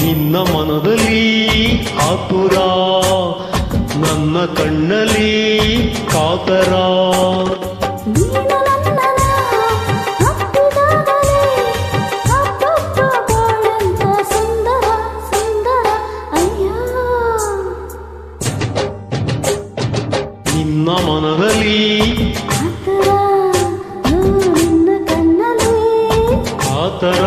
ನಿನ್ನ ಮನದಲ್ಲಿ ಆತುರ, ನನ್ನ ಕಣ್ಣಲ್ಲಿ ಕಾತರ. ನಿನ್ನ ಮನದಲ್ಲಿ ಆತರ.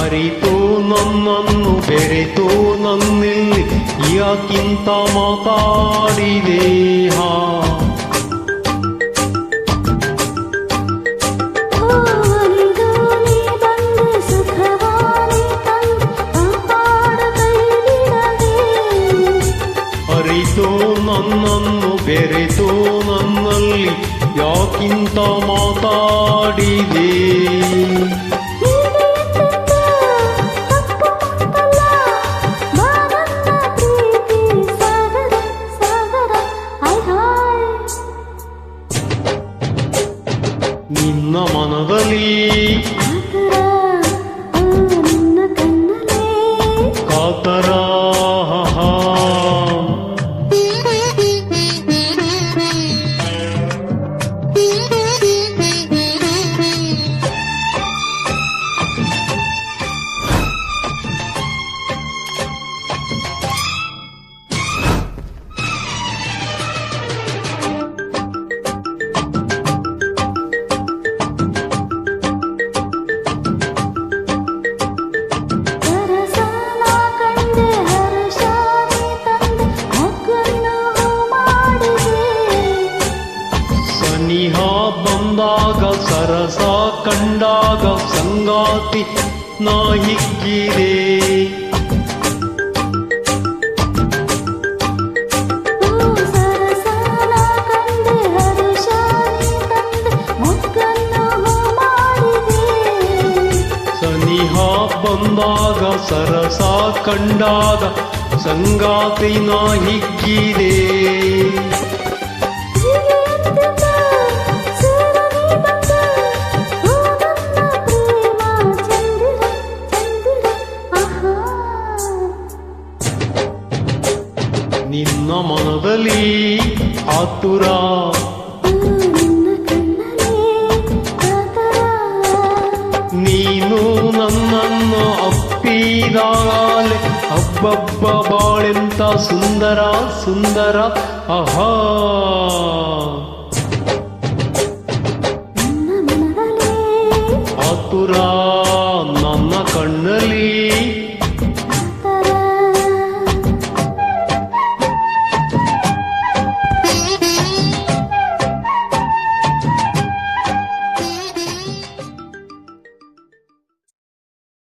ಅರಿತು ನನ್ನನ್ನು ಬೆರೆತು ನನ್ನಲ್ಲಿ ಯಾಕಿಂತ ಮಾತಾಡಿದೆ. ಅರಿತು ನನ್ನನ್ನು ಬೆರೆತು ನನ್ನಲ್ಲಿ ಯಾಕಿಂತ ಮಾತಾಡಿದೆ. ನಿನ್ನ ಮನದಲ್ಲಿ ಕಾತರ. ಸನಿಹ ಬಂದಾಗ ಸರಸ ಕಂಡಾಗ ಸಂಗಾತಿ ನಾ ಹಿಗ್ಗಿದೆ. ಸನಿಹ ಬಂದಾಗ ಸರಸ ಕಂಡಾಗ ಸಂಗಾತಿ ನಾ ಹಿಗ್ಗಿದೆ. ನಿನ್ನ ಮನದಲ್ಲಿ ಆತುರ, ನೀನು ನನ್ನನ್ನು ಅಪ್ಪಿದಾಗಲೇ ಹಬ್ಬಬ್ಬ ಬಾಳೆಂತ ಸುಂದರ ಸುಂದರ. ಆಹಾ ಆತುರ ನನ್ನ ಕಣ್ಣಲ್ಲಿ